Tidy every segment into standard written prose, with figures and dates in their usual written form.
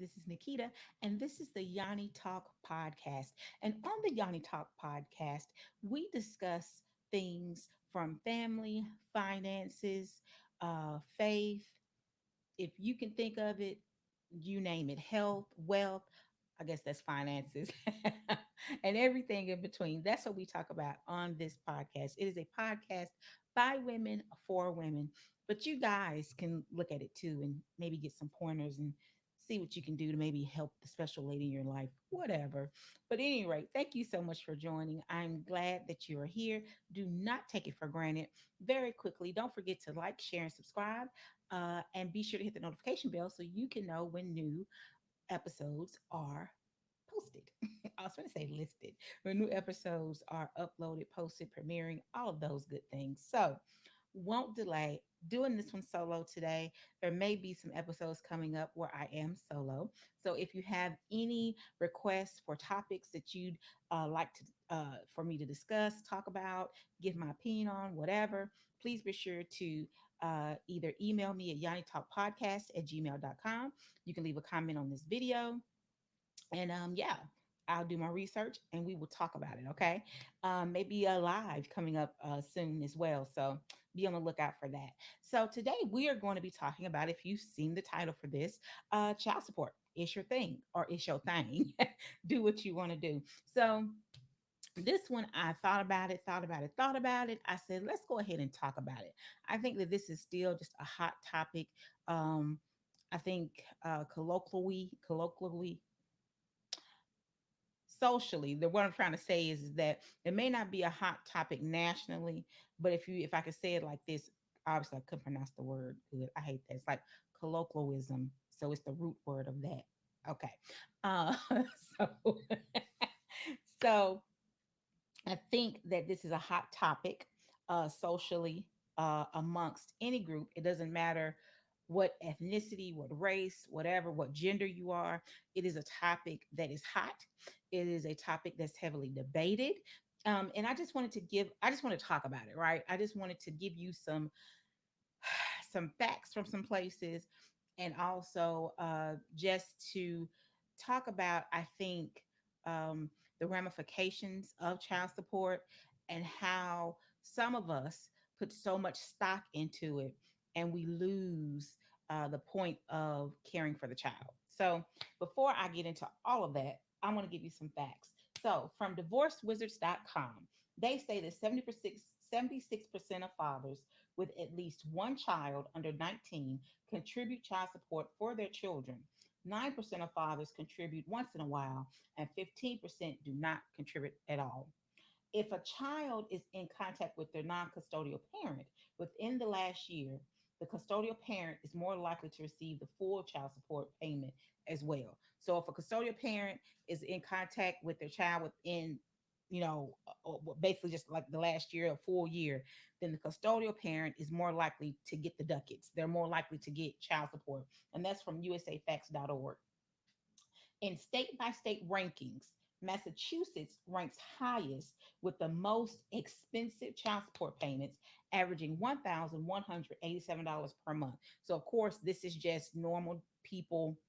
This is Nikita, and this is the Yoni Talk podcast. And on the Yoni Talk podcast, we discuss things from family, finances, faith, if you can think of it, you name it, health, wealth, I guess that's finances, and everything in between. That's what we talk about on this podcast. It is a podcast by women for women, but you guys can look at it too and maybe get some pointers and see what you can do to maybe help the special lady in your life, whatever. But at any rate, thank you so much for joining. I'm glad that you are here. Do not take it for granted. Very quickly, don't forget to like, share, and subscribe. And be sure to hit the notification bell so you can know when new episodes are posted. I was going to say listed. When new episodes are uploaded, posted, premiering, all of those good things. So, won't delay doing this one solo today. There may be some episodes coming up where I am solo. So if you have any requests for topics that you'd like to for me to discuss, talk about, give my opinion on, whatever, please be sure to either email me at yanitalkpodcast@gmail.com. You can leave a comment on this video and yeah, I'll do my research and we will talk about it. Okay. Maybe a live coming up soon as well. So be on the lookout for that. So today we are going to be talking about, if you've seen the title for this, child support. It's your thing or it's your thing. Do what you want to do. So this one, I thought about it, thought about it, thought about it. I said, let's go ahead and talk about it. I think that this is still just a hot topic. Um, I think colloquially, socially, the what I'm trying to say is that it may not be a hot topic nationally, but if I could say it like this, obviously I couldn't pronounce the word good. I hate that. It's like colloquialism. So it's the root word of that. Okay. Uh so so I think that this is a hot topic socially amongst any group. It doesn't matter what ethnicity, what race, whatever, what gender you are. It is a topic that is hot. It is a topic that's heavily debated. And I just want to talk about it, right? I just wanted to give you some facts from some places and also just to talk about, I think, the ramifications of child support and how some of us put so much stock into it and we lose the point of caring for the child. So, before I get into all of that, I want to give you some facts. So, from divorcewizards.com, they say that 76% of fathers with at least one child under 19 contribute child support for their children. 9% of fathers contribute once in a while, and 15% do not contribute at all. If a child is in contact with their non custodial parent within the last year, the custodial parent is more likely to receive the full child support payment as well. So, if a custodial parent is in contact with their child within, basically just like the last year, a full year, then the custodial parent is more likely to get the ducats. They're more likely to get child support. And that's from usafacts.org. In state by state rankings, Massachusetts ranks highest with the most expensive child support payments, averaging $1,187 per month. So, of course, this is just normal people,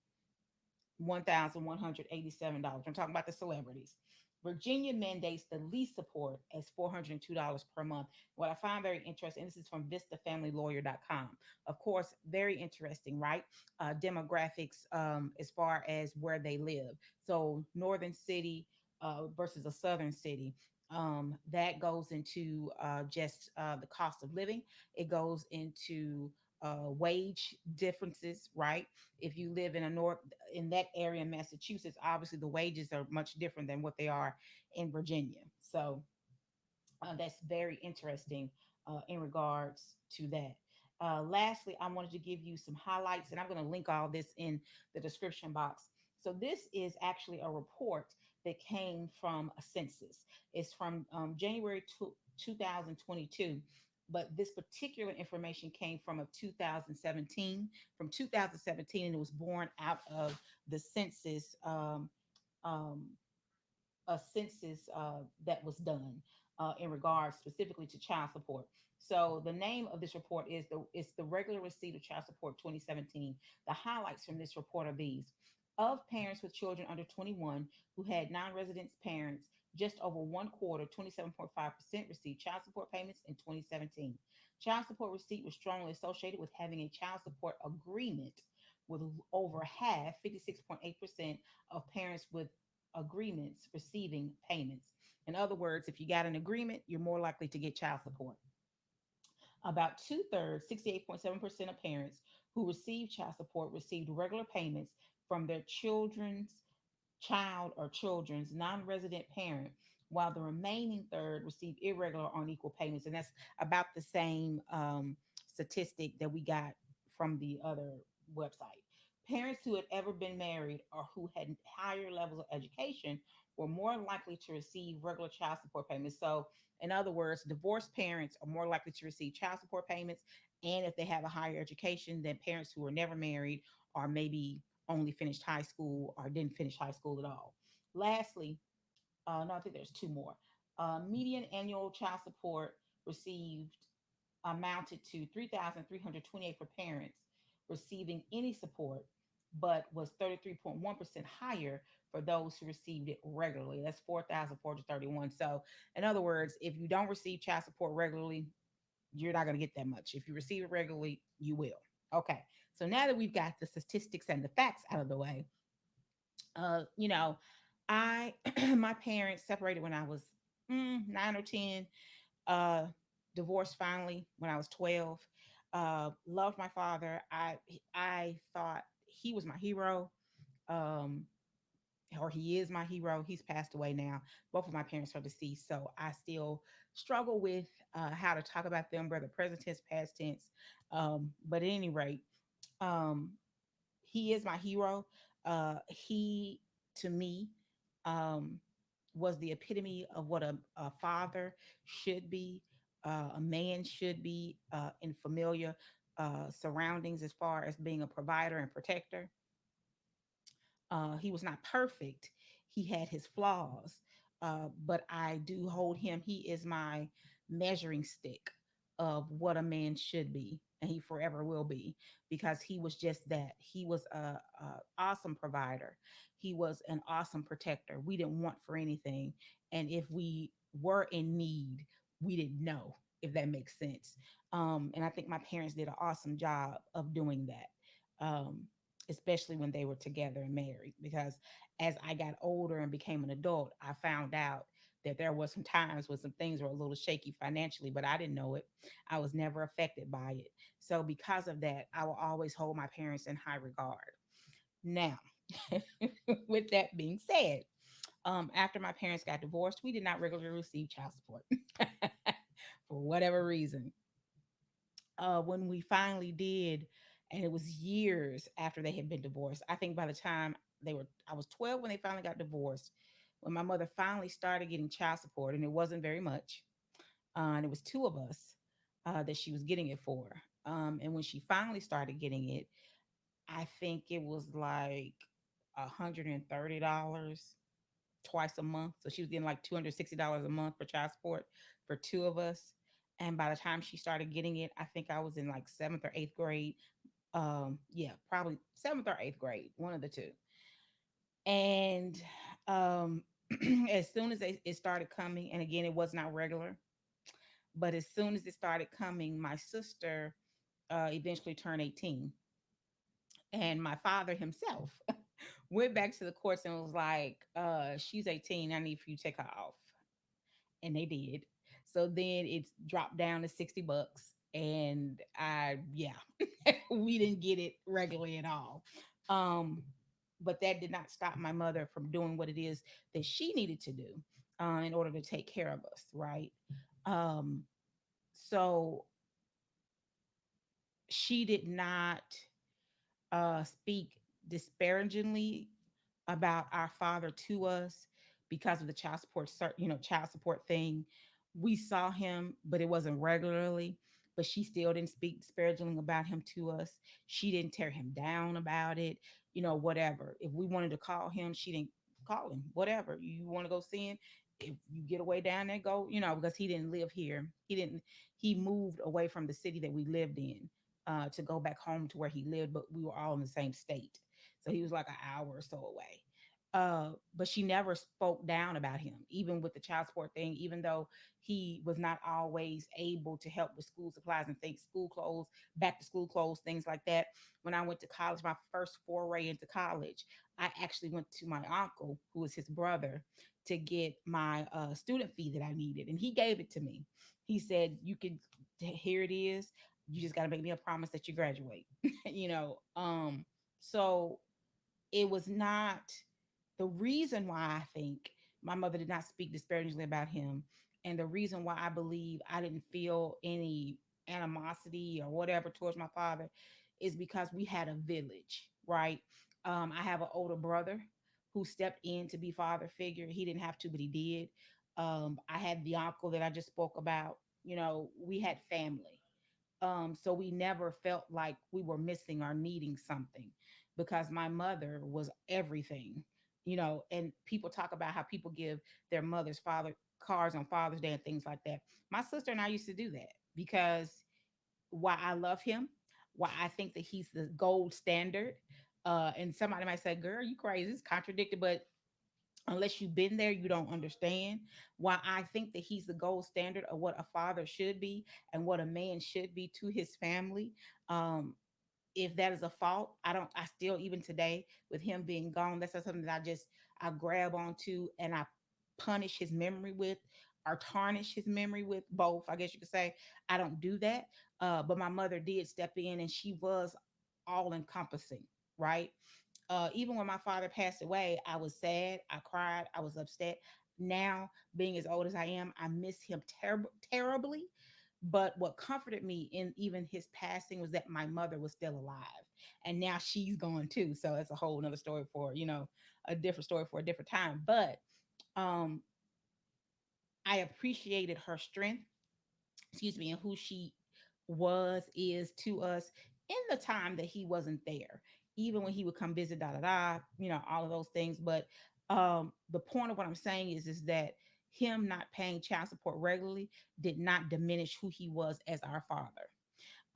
$1,187. I'm talking about the celebrities. Virginia mandates the least support as $402 per month. What I find very interesting, this is from vistafamilylawyer.com. Of course, very interesting, right? Demographics as far as where they live. So, northern city versus a southern city. That goes into just the cost of living. It goes into wage differences, right? If you live in that area in Massachusetts, obviously the wages are much different than what they are in Virginia. So that's very interesting in regards to that. Lastly, I wanted to give you some highlights, and I'm going to link all this in the description box. So this is actually a report that came from a census. It's from January 2022, but this particular information came from a 2017, from 2017, and it was born out of the census, um, a census that was done in regards specifically to child support. So the name of this report is the regular receipt of child support 2017. The highlights from this report are these. Of parents with children under 21 who had non-resident parents, just over one quarter, 27.5%, received child support payments in 2017. Child support receipt was strongly associated with having a child support agreement, with over half, 56.8%, of parents with agreements receiving payments. In other words, if you got an agreement, you're more likely to get child support. About two-thirds, 68.7% of parents who received child support received regular payments from their child or children's non-resident parent, while the remaining third received irregular or unequal payments. And that's about the same statistic that we got from the other website. Parents who had ever been married or who had higher levels of education were more likely to receive regular child support payments. So, in other words, divorced parents are more likely to receive child support payments. And if they have a higher education than parents who were never married or maybe only finished high school or didn't finish high school at all. Lastly, no, I think there's two more. Median annual child support received amounted to 3,328 for parents receiving any support, but was 33.1% higher for those who received it regularly. That's 4,431. So, in other words, if you don't receive child support regularly, you're not going to get that much. If you receive it regularly, you will. Okay. So now that we've got the statistics and the facts out of the way, you know, I my parents separated when I was 9 or 10. Uh, Divorced finally when I was 12. Loved my father. I thought he was my hero. Um, or he is my hero. He's passed away now. Both of my parents are deceased, so I still struggle with how to talk about them, whether present tense, past tense. But at any rate, um, he is my hero. He to me um, was the epitome of what a father should be, a man should be in familiar surroundings as far as being a provider and protector. He was not perfect. He had his flaws, but I do hold him. He is my measuring stick of what a man should be, and he forever will be because he was just that. He was a awesome provider. He was an awesome protector. We didn't want for anything, and if we were in need, we didn't know if that makes sense. And I think my parents did an awesome job of doing that. Especially when they were together and married. Because as I got older and became an adult, I found out that there was some times when some things were a little shaky financially, but I didn't know it. I was never affected by it. So because of that, I will always hold my parents in high regard. Now, with that being said, after my parents got divorced, we did not regularly receive child support for whatever reason. When we finally did, and it was years after they had been divorced. I think by the time I was 12 when they finally got divorced. When my mother finally started getting child support, and it wasn't very much, and it was two of us that she was getting it for. And when she finally started getting it, I think it was like $130 twice a month. So she was getting like $260 a month for child support for two of us. And by the time she started getting it, I think I was in like seventh or eighth grade. Yeah, probably seventh or eighth grade, one of the two. And um, as soon as it started coming, and again, it was not regular, but as soon as it started coming, my sister eventually turned 18. And my father himself went back to the courts and was like, she's 18. I need for you to take her off. And they did. So then it's dropped down to $60. And yeah, we didn't get it regularly at all. Um, but that did not stop my mother from doing what it is that she needed to do in order to take care of us, right? Um, so she did not speak disparagingly about our father to us because of the child support, child support thing. We saw him, but it wasn't regularly. But she still didn't speak disparagingly about him to us. She didn't tear him down about it, whatever. If we wanted to call him, she didn't call him. Whatever you want to go see him, if you get away down there, go. Because he didn't live here. He didn't. He moved away from the city that we lived in to go back home to where he lived, but we were all in the same state. So he was like an hour or so away. But she never spoke down about him, even with the child support thing, even though he was not always able to help with school supplies and things, school clothes, back to school clothes, things like that. When I went to college, my first foray into college, I actually went to my uncle, who was his brother, to get my student fee that I needed. And he gave it to me. He said, "You can, here it is. You just got to make me a promise that you graduate." you know, so it was not the reason why I think my mother did not speak disparagingly about him. And the reason why I believe I didn't feel any animosity or whatever towards my father is because we had a village, right? I have an older brother who stepped in to be father figure. He didn't have to, but he did. I had the uncle that I just spoke about. We had family. So we never felt like we were missing or needing something because my mother was everything. And people talk about how people give their mother's father cars on Father's Day and things like that. My sister and I used to do that because why I love him, why I think that he's the gold standard. And somebody might say, "Girl, you crazy, it's contradicted," but unless you've been there, you don't understand why I think that he's the gold standard of what a father should be and what a man should be to his family. Um, if that is a fault, I still, even today, with him being gone, that's not something that I grab onto and I punish his memory with or tarnish his memory with, both, I guess you could say. I don't do that. But my mother did step in and she was all encompassing, right? Even when my father passed away, I was sad, I cried, I was upset. Now, being as old as I am, I miss him terribly. But what comforted me in even his passing was that my mother was still alive, and now she's gone too. So it's a whole another story for a different story for a different time. But um, I appreciated her strength, excuse me, and who she is to us in the time that he wasn't there. Even when he would come visit, da da da, all of those things. But the point of what I'm saying is that him not paying child support regularly did not diminish who he was as our father.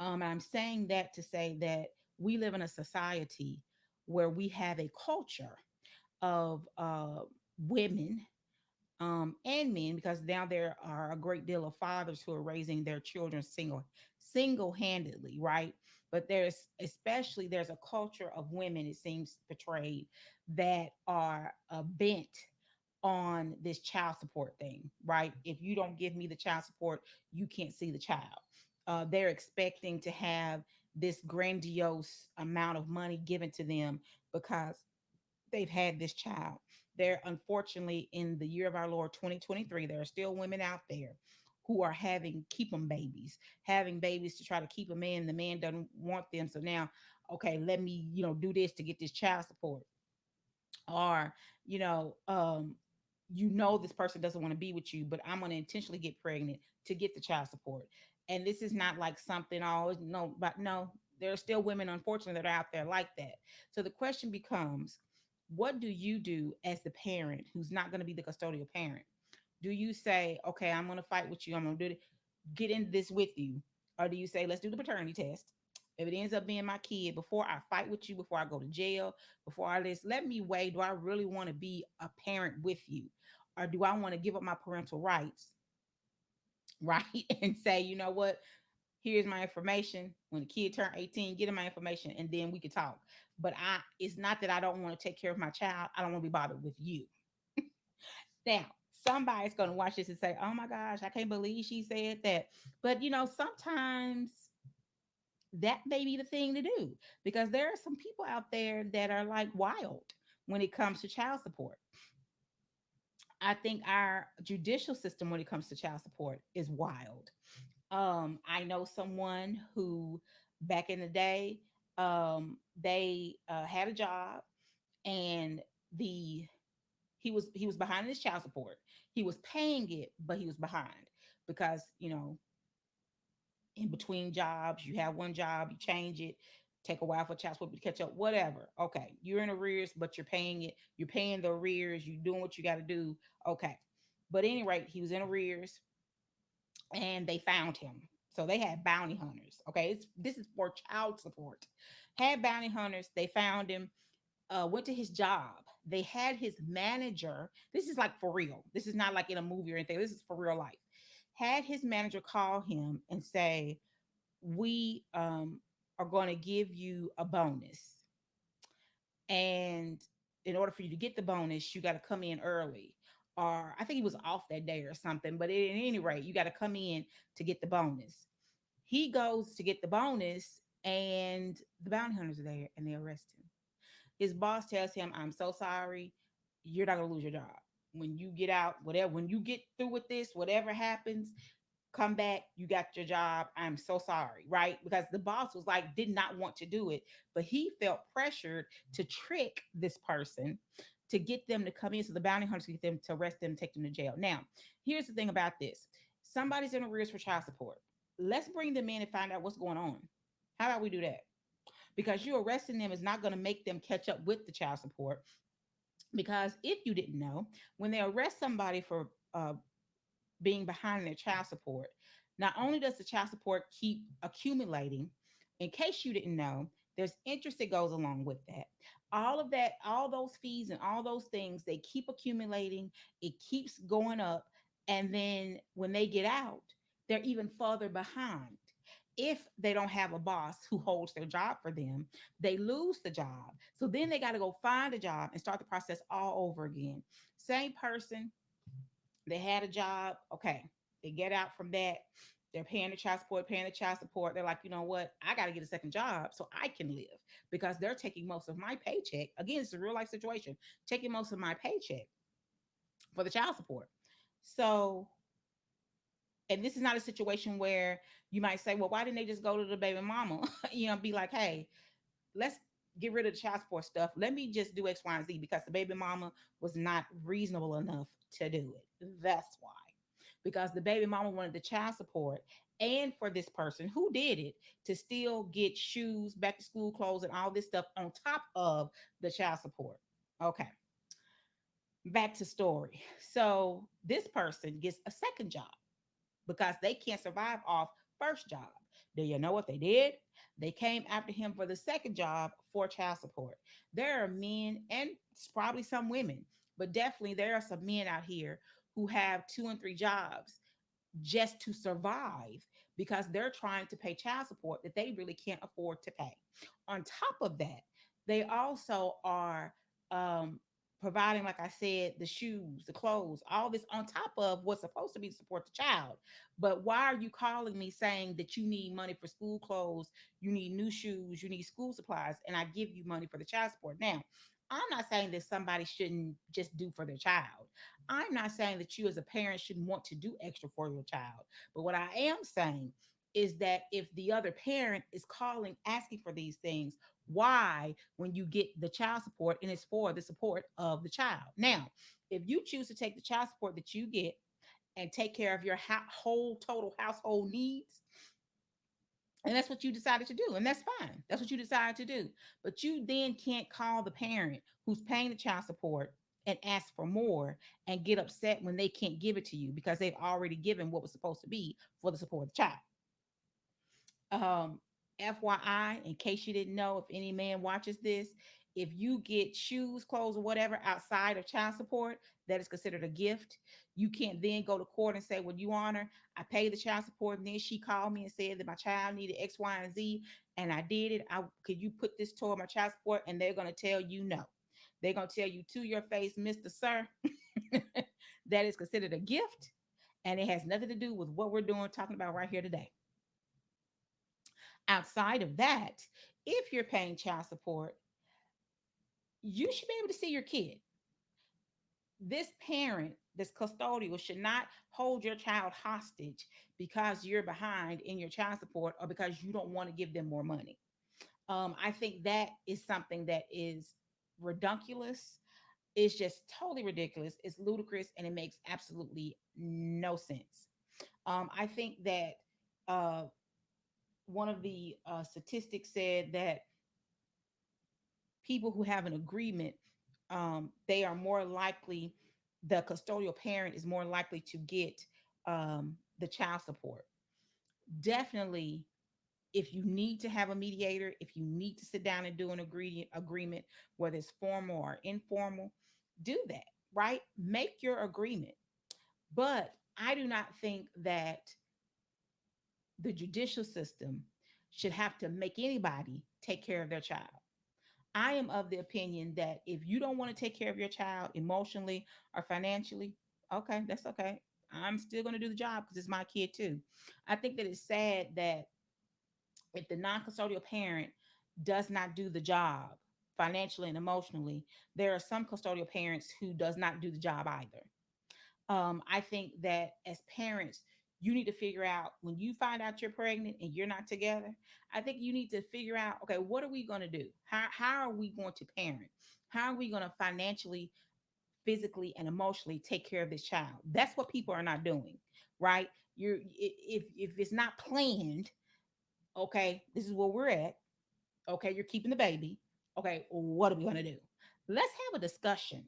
And I'm saying that to say that we live in a society where we have a culture of women and men, because now there are a great deal of fathers who are raising their children single-handedly, right? But there's a culture of women, it seems portrayed, that are bent on this child support thing, right? If you don't give me the child support, you can't see the child. They're expecting to have this grandiose amount of money given to them because they've had this child. There, unfortunately, in the year of our Lord 2023, there are still women out there who are having keep them babies, having babies to try to keep a man. The man doesn't want them. So now, okay, let me, do this to get this child support. Or, you know, um, this person doesn't want to be with you, but I'm going to intentionally get pregnant to get the child support. And this is not like something always, no, but no, there are still women, unfortunately, that are out there like that. So the question becomes, what do you do as the parent who's not going to be the custodial parent? Do you say, okay, I'm going to fight with you, I'm going to do it, get in this with you? Or do you say, let's do the paternity test? If it ends up being my kid, before I fight with you, before I go to jail, before I this, let me weigh, do I really want to be a parent with you? Or do I want to give up my parental rights, right? And say, you know what? Here's my information. When the kid turn 18, get him my information and then we could talk. But it's not that I don't want to take care of my child. I don't want to be bothered with you. Now, somebody's going to watch this and say, oh my gosh, I can't believe she said that. But, sometimes that may be the thing to do because there are some people out there that are like wild when it comes to child support. I think our judicial system when it comes to child support is wild. I know someone who back in the day, they had a job and the he was behind in his child support. He was paying it, but he was behind because in between jobs, you have one job, you change it, take a while for child support to catch up, whatever. Okay, you're in arrears, but you're paying it. You're paying the arrears. You're doing what you got to do. Okay, but at any rate, he was in arrears, and they found him. So they had bounty hunters. Okay, this is for child support. Had bounty hunters. They found him. went to his job. They had his manager. This is like for real. This is not like in a movie or anything. This is for real life. Had his manager call him and say, "We are going to give you a bonus, and in order for you to get the bonus, you got to come in early." Or I think he was off that day or something. But at any rate, you got to come in to get the bonus. He goes to get the bonus, and the bounty hunters are there, and they arrest him. His boss tells him, "I'm so sorry. You're not gonna lose your job. When you get out, whatever, when you get through with this, whatever happens, come back. You got your job. I'm so sorry." Right? Because the boss was like, did not want to do it, but he felt pressured to trick this person to get them to come in. So the bounty hunters get them to arrest them, take them to jail. Now, here's the thing about this: somebody's in arrears for child support. Let's bring them in and find out what's going on. How about we do that? Because you arresting them is not going to make them catch up with the child support. Because if you didn't know, when they arrest somebody for being behind in their child support, not only does the child support keep accumulating, in case you didn't know, there's interest that goes along with that. All of that, all those fees and all those things, they keep accumulating, it keeps going up. And then when they get out, they're even further behind. If they don't have a boss who holds their job for them, they lose the job. So then they got to go find a job and start the process all over again. Same person, they had a job. Okay. They get out from that. They're paying the child support, paying the child support. They're like, you know what? I got to get a second job so I can live because they're taking most of my paycheck. Again, it's a real life situation, taking most of my paycheck for the child support. So, and this is not a situation where you might say, well, why didn't they just go to the baby mama? Be like, hey, let's get rid of the child support stuff. Let me just do X, Y, and Z because the baby mama was not reasonable enough to do it. That's why. Because the baby mama wanted the child support and for this person who did it to still get shoes, back to school clothes, and all this stuff on top of the child support. Okay, back to story. So this person gets a second job because they can't survive off first job. Do you know what they did? They came after him for the second job for child support. There are men and probably some women, but definitely there are some men out here who have two and three jobs just to survive because they're trying to pay child support that they really can't afford to pay. On top of that, they also are um, providing, like I said, the shoes, the clothes, all this on top of what's supposed to be to support the child. But why are you calling me saying that you need money for school clothes, you need new shoes, you need school supplies, and I give you money for the child support? Now, I'm not saying that somebody shouldn't just do for their child. I'm not saying that you as a parent shouldn't want to do extra for your child. But what I am saying is that if the other parent is calling asking for these things, why when you get the child support and it's for the support of the child? Now, if you choose to take the child support that you get and take care of your whole total household needs, and that's what you decided to do, and that's fine. That's what you decided to do. But you then can't call the parent who's paying the child support and ask for more and get upset when they can't give it to you because they've already given what was supposed to be for the support of the child. um FYI, in case you didn't know, if any man watches this, if you get shoes, clothes, or whatever outside of child support, that is considered a gift. You can't then go to court and say, well, you honor, I paid the child support, and then she called me and said that my child needed X, Y, and Z, and I did it. I could you put this toward my child support? And they're gonna tell you no. They're gonna tell you to your face, Mr. Sir, that is considered a gift, and it has nothing to do with what we're doing talking about right here today. Outside of that, if you're paying child support, you should be able to see your kid. This parent, this custodial, should not hold your child hostage because you're behind in your child support or because you don't want to give them more money. I think that is something that is redunculous. It's just totally ridiculous. It's ludicrous and it makes absolutely no sense. I think that uh, one of the statistics said that people who have an agreement, they are more likely, the custodial parent is more likely to get the child support. Definitely, If you need to have a mediator, if you need to sit down and do an agreement, whether it's formal or informal, do that, right? Make your agreement. But I do not think that the judicial system should have to make anybody take care of their child. I am of the opinion that if you don't want to take care of your child emotionally or financially, okay, that's okay. I'm still going to do the job because it's my kid too. I think that it's sad that if the non-custodial parent does not do the job financially and emotionally, there are some custodial parents who does not do the job either. I think that as parents, you need to figure out when you find out you're pregnant and you're not together. I think you need to figure out, okay, what are we going to do? How are we going to parent? How are we going to financially, physically, and emotionally take care of this child? That's what people are not doing, right? If it's not planned, okay, this is where we're at. Okay, you're keeping the baby. Okay, what are we going to do? Let's have a discussion.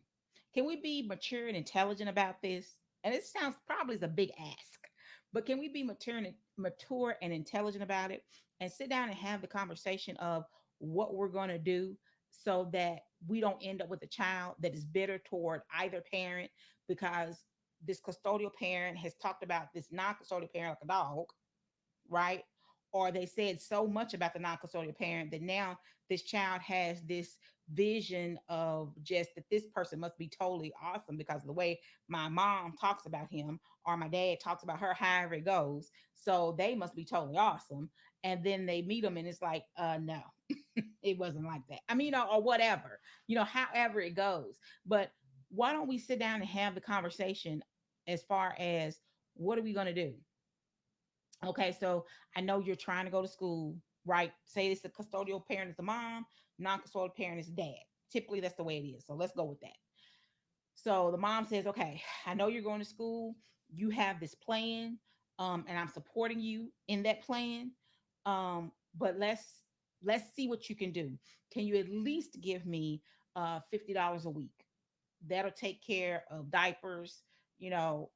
Can we be mature and intelligent about this? And it sounds probably is a big ask, but can we be mature and intelligent about it and sit down and have the conversation of what we're going to do so that we don't end up with a child that is bitter toward either parent because this custodial parent has talked about this non-custodial parent like a dog, right? Or they said so much about the non-custodial parent that now this child has this vision of just that this person must be totally awesome because of the way my mom talks about him or my dad talks about her, however it goes. So they must be totally awesome. And then they meet them and it's like, no, it wasn't like that. I mean, or whatever, however it goes. But why don't we sit down and have the conversation as far as what are we going to do? Okay, so I know you're trying to go to school, right? Say it's the custodial parent is the mom, non-custodial parent is the dad. Typically, that's the way it is. So let's go with that. So the mom says, "Okay, I know you're going to school. You have this plan, and I'm supporting you in that plan. But let's see what you can do. Can you at least give me $50 a week? That'll take care of diapers, you know,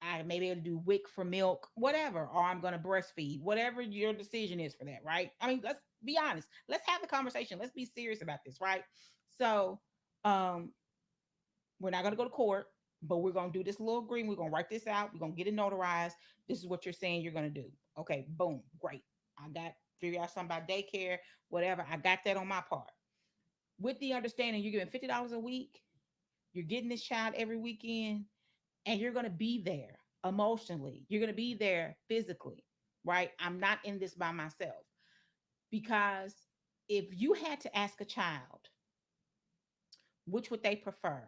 I may be able to do WIC for milk, whatever, or I'm going to breastfeed, whatever your decision is for that, right? I mean, let's be honest. Let's have the conversation. Let's be serious about this, right? So, um, we're not going to go to court, but we're going to do this little agreement. We're going to write this out. We're going to get it notarized. This is what you're saying you're going to do. Okay, boom, great. I got figure out something about daycare, whatever. I got that on my part. With the understanding you're giving $50 a week, you're getting this child every weekend, and you're going to be there emotionally. You're going to be there physically, right? I'm not in this by myself because if you had to ask a child which would they prefer,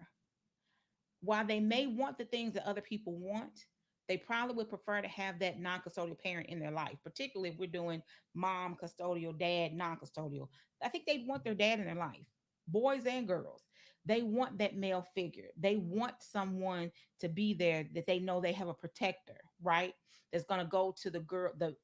while they may want the things that other people want, they probably would prefer to have that non custodial parent in their life, particularly if we're doing mom custodial, dad non custodial. I think they want their dad in their life, boys and girls. They want that male figure. They want someone to be there that they know they have a protector, right? That's going to go to the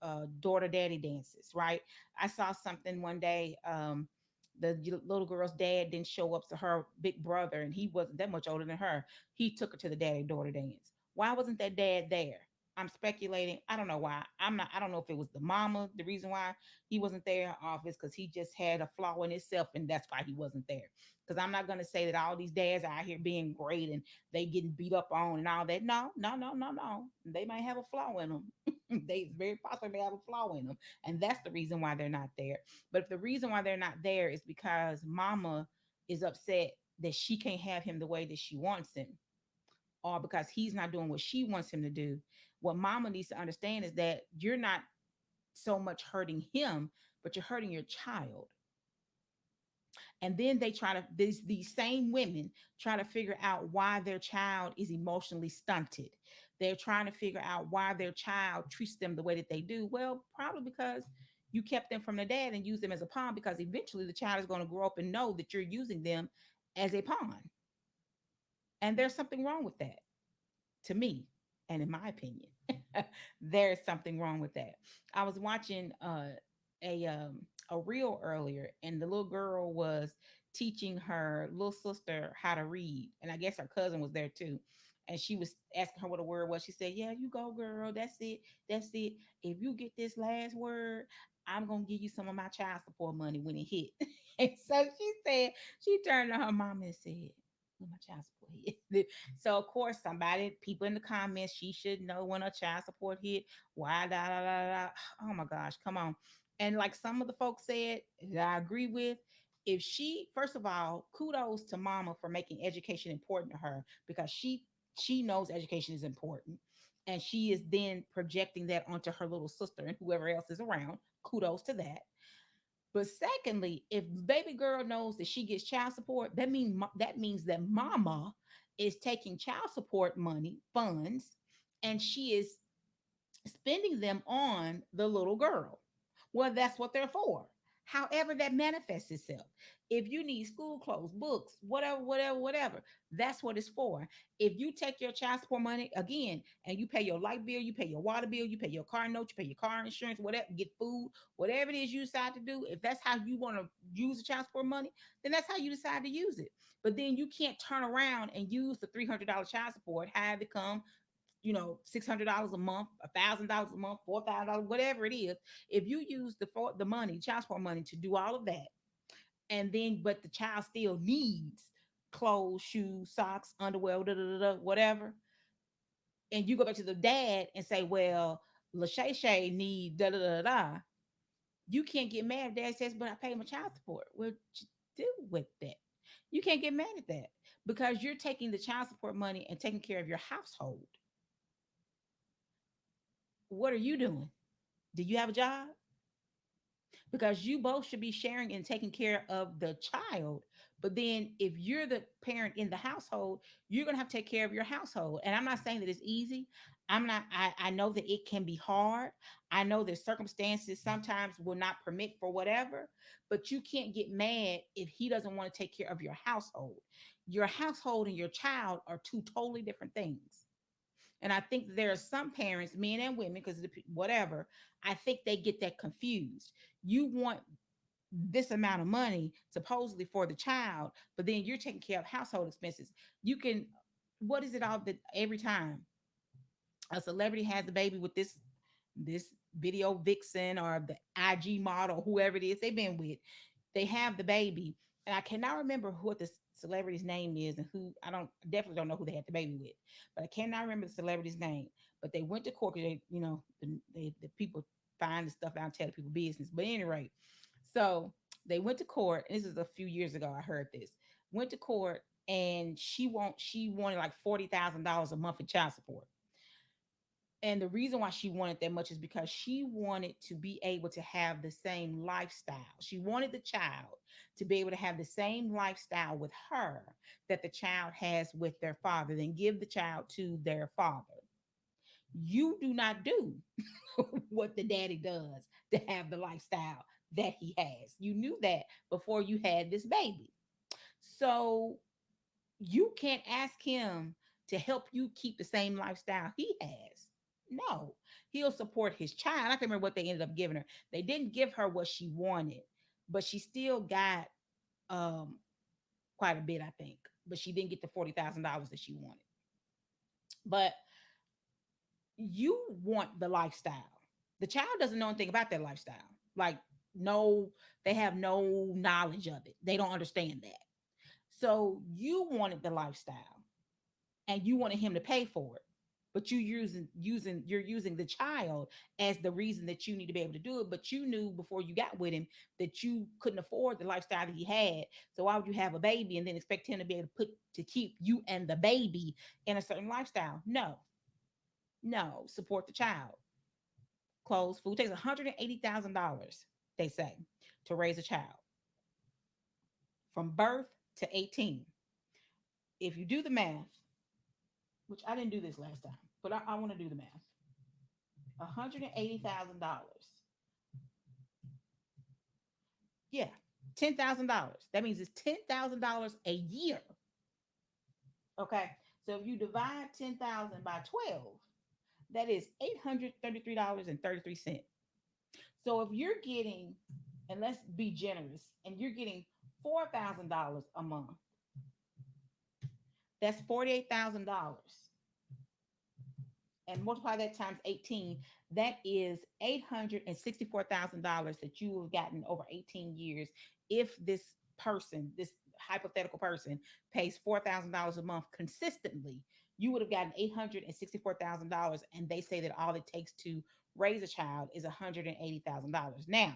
daughter daddy dances, right? I saw something one day. The little girl's dad didn't show up to her big brother, and he wasn't that much older than her. He took her to the daddy daughter dance. Why wasn't that dad there? I'm speculating. I don't know why. I don't know if it was the mama, the reason why he wasn't there, or if it's because he just had a flaw in himself and that's why he wasn't there. Because I'm not gonna say that all these dads are out here being great and they getting beat up on and all that. No, no, no, no, no. They might have a flaw in them. They very possibly have a flaw in them. And that's the reason why they're not there. But if the reason why they're not there is because mama is upset that she can't have him the way that she wants him, or because he's not doing what she wants him to do, what mama needs to understand is that you're not so much hurting him, but you're hurting your child. And then they try to these same women try to figure out why their child is emotionally stunted. They're trying to figure out why their child treats them the way that they do. Well, probably because you kept them from their dad and used them as a pawn, because eventually the child is going to grow up and know that you're using them as a pawn. And there's something wrong with that, to me, and in my opinion. There's something wrong with that. I was watching a a reel earlier, and the little girl was teaching her little sister how to read, and I guess her cousin was there too. and she was asking her what a word was. She said, "Yeah, you go, girl. That's it. That's it. If you get this last word, I'm gonna give you some of my child support money when it hit." And so she said, she turned to her mom and said, "When my child support hit." So of course, somebody, people in the comments, she should know when her child support hit. Why da da da da? Oh my gosh, come on. And like some of the folks said, that I agree with, if she, first of all, kudos to mama for making education important to her, because she knows education is important, and she is then projecting that onto her little sister and whoever else is around. Kudos to that. But secondly, if baby girl knows that she gets child support, that means that mama is taking child support money funds, and she is spending them on the little girl. Well, that's what they're for. However, that manifests itself. If you need school clothes, books, whatever, whatever, whatever, that's what it's for. If you take your child support money again and you pay your light bill, you pay your water bill, you pay your car note, you pay your car insurance, whatever, get food, whatever it is you decide to do, if that's how you want to use the child support money, then that's how you decide to use it. But then you can't turn around and use the $300 child support, have it come, $600 a month, $1,000 a month, $4,000, whatever it is. If you use the money, child support money, to do all of that, and then but the child still needs clothes, shoes, socks, underwear, da, da, da, da, whatever, and you go back to the dad and say, "Well, Lachey Shay need da da da da," you can't get mad if dad says, "But I pay my child support." What you do with that? You can't get mad at that because you're taking the child support money and taking care of your household. What are you doing? Do you have a job? Because you both should be sharing and taking care of the child. But then if you're the parent in the household, you're going to have to take care of your household. And I'm not saying that it's easy. I know that it can be hard. I know that circumstances sometimes will not permit for whatever, but you can't get mad if he doesn't want to take care of your household. Your household and your child are two totally different things. And I think there are some parents, men and women, because whatever, I think they get that confused. You want this amount of money supposedly for the child, but then you're taking care of household expenses. You can, what is it all that every time a celebrity has a baby with this video vixen or the IG model, whoever it is they've been with, they have the baby, and I cannot remember what the celebrity's name is and who, I don't, definitely don't know who they had the baby with, but I cannot remember the celebrity's name. But they went to court because the people find the stuff out and tell the people business. But anyway, so they went to court, and this is a few years ago. I heard this. Went to court, and she wanted like $40,000 a month in child support. And the reason why she wanted that much is because she wanted to be able to have the same lifestyle. She wanted the child to be able to have the same lifestyle with her that the child has with their father, then give the child to their father. You do not do what the daddy does to have the lifestyle that he has. You knew that before you had this baby. So you can't ask him to help you keep the same lifestyle he has. No, he'll support his child. I can't remember what they ended up giving her. They didn't give her what she wanted, but she still got um quite a bit, I think. But she didn't get the $40,000 that she wanted. But you want the lifestyle. The child doesn't know anything about that lifestyle. Like, no, they have no knowledge of it. They don't understand that. So you wanted the lifestyle and you wanted him to pay for it. But you're using the child as the reason that you need to be able to do it. But you knew before you got with him that you couldn't afford the lifestyle that he had. So why would you have a baby and then expect him to be able to keep you and the baby in a certain lifestyle? No, no, support the child. Clothes, food takes $180,000, they say, to raise a child from birth to 18. If you do the math, which I didn't do this last time, but I want to do the math. $180,000. Yeah, $10,000. That means it's $10,000 a year. Okay, so if you divide 10,000 by 12, that is $833.33. So if you're getting, and let's be generous, and you're getting $4,000 a month, that's $48,000. and multiply that times 18, that is $864,000 that you have gotten over 18 years. If this person, this hypothetical person, pays $4,000 a month consistently, you would have gotten $864,000. And they say that all it takes to raise a child is $180,000. Now,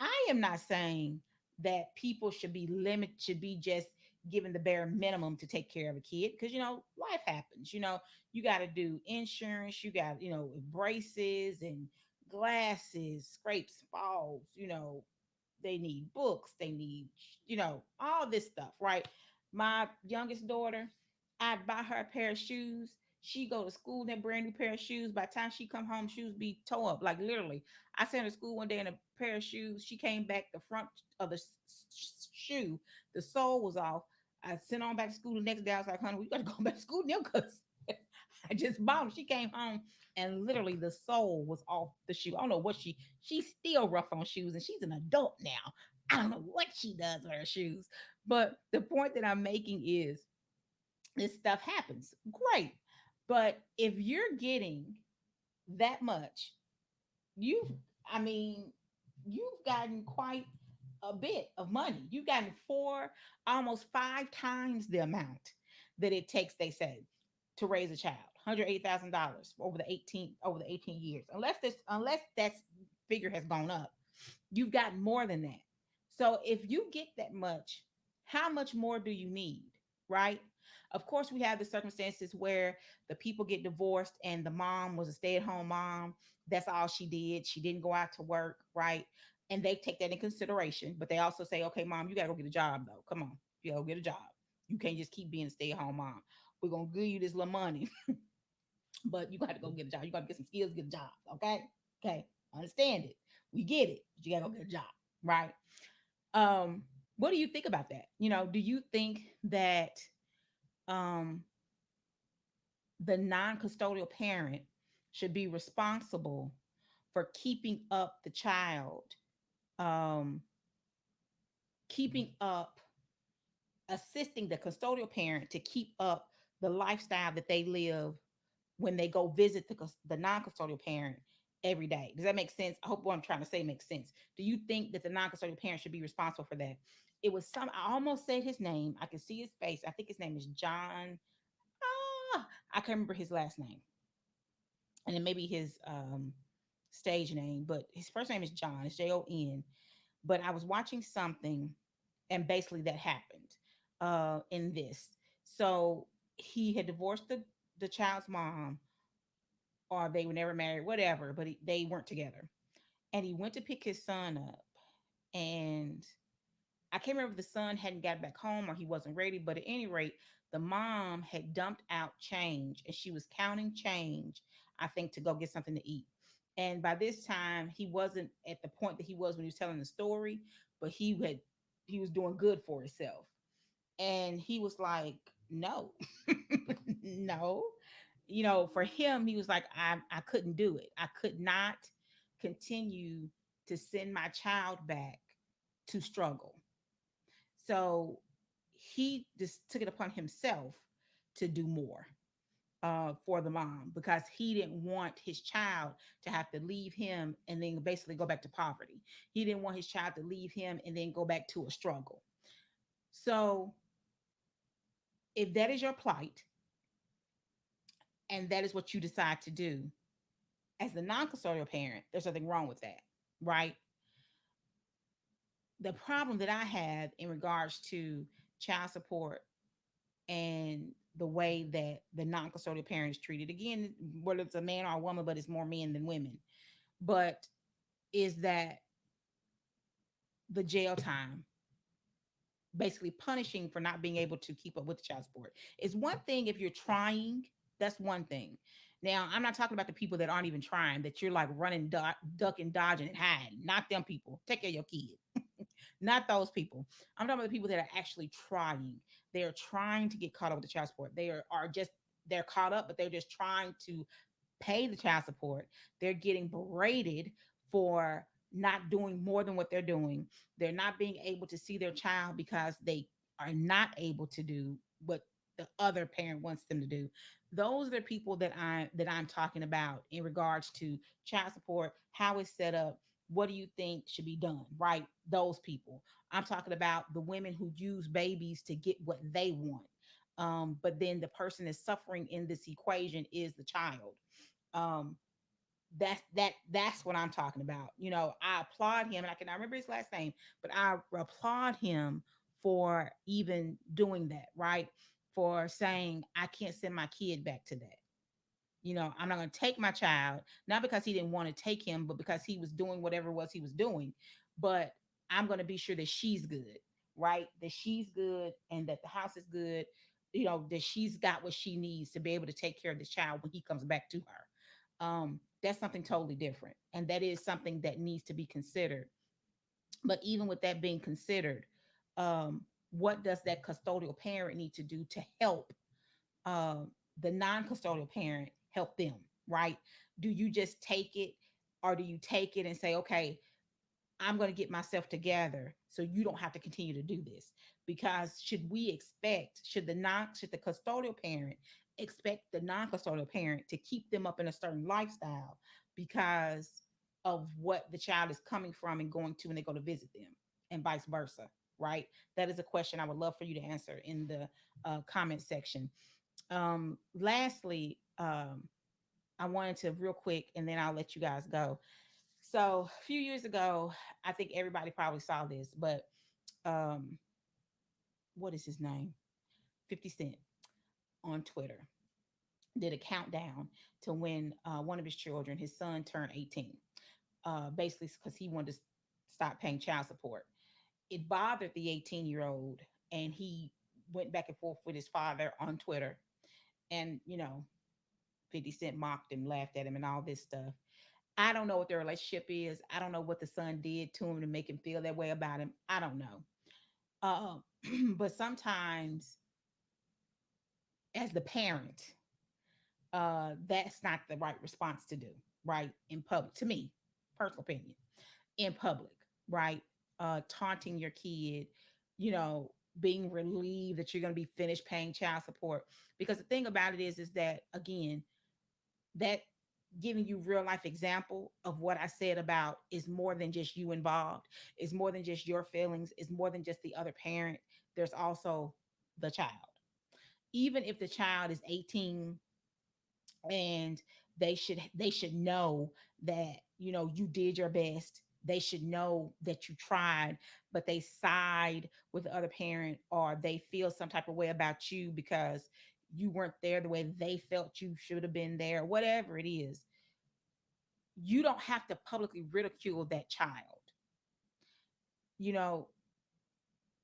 I am not saying that people should be limit should be just given the bare minimum to take care of a kid, because life happens. You got to do insurance, you got braces and glasses, scrapes, falls. They need books, they need all this stuff, right? My youngest daughter, I'd buy her a pair of shoes. She go to school in that brand new pair of shoes. By the time she come home, shoes be tore up, like literally. I sent her to school one day in a pair of shoes. She came back, the front of the shoe, the sole was off. I sent on back to school the next day. I was like, honey, we got to go back to school now, because I just bought them. She came home and literally the sole was off the shoe. I don't know what she's still rough on shoes, and she's an adult now. I don't know what she does with her shoes. But the point that I'm making is this stuff happens. Great. But if you're getting that much, you've, I mean, you've gotten quite a bit of money. You've gotten four, almost five times the amount that it takes, they say, to raise a child. $180,000 over the 18 years. Unless that figure has gone up, you've got more than that. So if you get that much, how much more do you need? Right? Of course, we have the circumstances where the people get divorced and the mom was a stay-at-home mom. That's all she did. She didn't go out to work, right? And they take that in consideration, but they also say, okay, mom, you gotta go get a job though. Come on, you gotta go get a job. You can't just keep being a stay-at-home mom. We're gonna give you this little money, but you got to go get a job. You got to get some skills, get a job. Okay. Okay. Understand it. We get it. But you got to go get a job. Right. Um, what do you think about that? Do you think that um, the non custodial parent should be responsible for keeping up the child, um, keeping up, assisting the custodial parent to keep up the lifestyle that they live when they go visit the non-custodial parent every day? Does that make sense? I hope what I'm trying to say makes sense. Do you think that the non-custodial parent should be responsible for that? It was some, I almost said his name. I can see his face. I think his name is John. I can't remember his last name. And then maybe his stage name, but his first name is John. It's Jon. But I was watching something, and basically that happened in this. So he had divorced the child's mom, or they were never married, whatever, but they weren't together. And he went to pick his son up, and I can't remember if the son hadn't got back home or he wasn't ready, but at any rate, the mom had dumped out change and she was counting change, I think, to go get something to eat. And by this time, he wasn't at the point that he was when he was telling the story, but he was doing good for himself. And he was like, no, no. For him, he was like, I couldn't do it. I could not continue to send my child back to struggle. So he just took it upon himself to do more for the mom, because he didn't want his child to have to leave him and then basically go back to poverty. He didn't want his child to leave him and then go back to a struggle. So if that is your plight and that is what you decide to do as the non-custodial parent, there's nothing wrong with that, right? The problem that I have in regards to child support and the way that the non-custodial parent is treated, again, whether it's a man or a woman, but it's more men than women, but is that the jail time, basically punishing for not being able to keep up with the child support. Is one thing if you're trying, that's one thing. Now, I'm not talking about the people that aren't even trying, that you're like running, ducking, dodging, and hiding. Not them people. Take care of your kid. Not those people. I'm talking about the people that are actually trying. They are trying to get caught up with the child support. Are just, they're caught up, but they're just trying to pay the child support. They're getting berated for not doing more than what they're doing. They're not being able to see their child because they are not able to do what the other parent wants them to do. Those are the people that I'm talking about in regards to child support, how it's set up. What do you think should be done? Right? Those people. I'm talking about the women who use babies to get what they want. But then the person that's suffering in this equation is the child. Um, that's what I'm talking about. I applaud him, and I remember his last name, but I applaud him for even doing that, right? For saying I can't send my kid back to that. I'm not going to take my child, not because he didn't want to take him, but because he was doing whatever it was he was doing. But I'm going to be sure that she's good, right? That she's good and that the house is good, that she's got what she needs to be able to take care of this child when he comes back to her. That's something totally different. And that is something that needs to be considered. But even with that being considered, what does that custodial parent need to do to help uh, the non-custodial parent help them, right? Do you just take it, or do you take it and say, okay, I'm going to get myself together so you don't have to continue to do this? Because should the custodial parent expect the non-custodial parent to keep them up in a certain lifestyle because of what the child is coming from and going to when they go to visit them, and vice versa, right? That is a question I would love for you to answer in the comment section. Lastly, I wanted to real quick, and then I'll let you guys go. So a few years ago, I think everybody probably saw this, but um, what is his name? 50 Cent on Twitter did a countdown to when one of his children, his son, turned 18. Basically, because he wanted to stop paying child support. It bothered the 18-year-old, and he went back and forth with his father on Twitter. And 50 Cent mocked him, laughed at him, and all this stuff. I don't know what their relationship is. I don't know what the son did to him to make him feel that way about him. I don't know. Uh, but sometimes, as the parent, that's not the right response to do, right? In public, to me, personal opinion, in public, right? Taunting your kid, you know, being relieved that you're going to be finished paying child support. Because the thing about it is that, again, that giving you real life example of what I said about is more than just you involved. It's more than just your feelings. It's more than just the other parent. There's also the child. Even if the child is 18, and they should know that you did your best. They should know that you tried, but they side with the other parent, or they feel some type of way about you because you weren't there the way they felt you should have been there, whatever it is. You don't have to publicly ridicule that child, you know.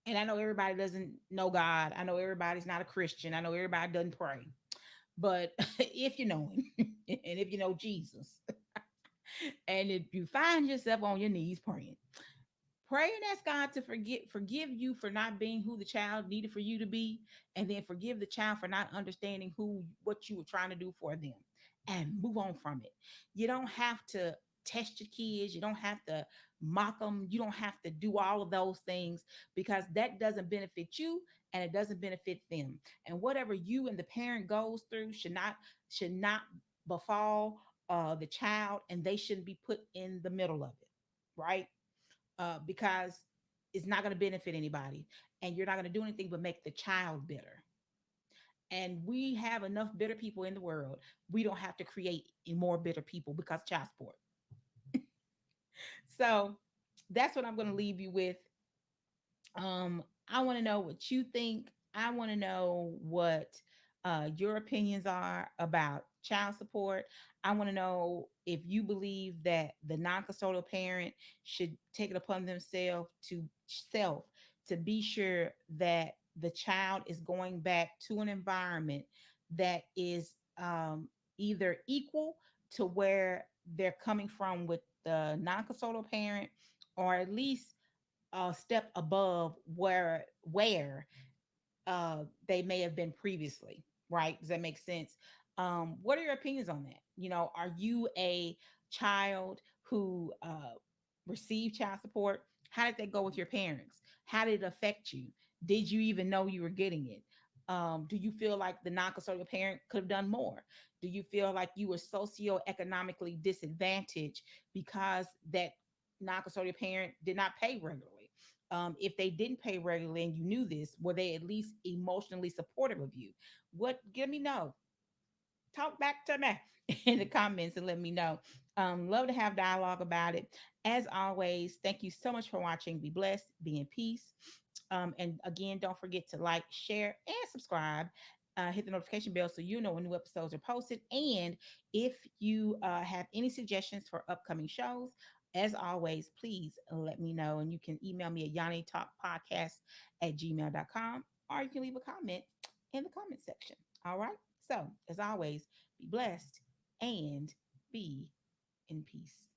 And I know everybody doesn't know God. I know everybody's not a Christian. I know everybody doesn't pray. But if you know him and if you know Jesus, and if you find yourself on your knees praying, pray and ask God to forgive you for not being who the child needed for you to be, and then forgive the child for not understanding what you were trying to do for them, and move on from it. You don't have to test your kids. You don't have to mock them. You don't have to do all of those things, because that doesn't benefit you and it doesn't benefit them. And whatever you and the parent goes through should not befall the child, and they shouldn't be put in the middle of it, right? Because it's not going to benefit anybody, and you're not going to do anything but make the child bitter. And we have enough bitter people in the world. We don't have to create more bitter people because of child support. So that's what I'm going to leave you with. I want to know what you think. I want to know what your opinions are about child support. I want to know if you believe that the non-custodial parent should take it upon themselves to be sure that the child is going back to an environment that is either equal to where they're coming from with the non-custodial parent, or at least a step above where they may have been previously. Right? Does that make sense? What are your opinions on that? Are you a child who received child support? How did that go with your parents? How did it affect you? Did you even know you were getting it? Do you feel like the non-custodial parent could have done more? Do you feel like you were socioeconomically disadvantaged because that non-custodial parent did not pay regularly? If they didn't pay regularly and you knew this, were they at least emotionally supportive of you? What? Give me know. Talk back to me in the comments and let me know. Love to have dialogue about it. As always, thank you so much for watching. Be blessed, be in peace. And again, don't forget to like, share, and subscribe. Hit the notification bell so you know when new episodes are posted. And if you have any suggestions for upcoming shows, as always, please let me know. And you can email me at Yoni Talk Podcast at gmail.com, or you can leave a comment in the comment section. All right. So, as always, be blessed and be in peace.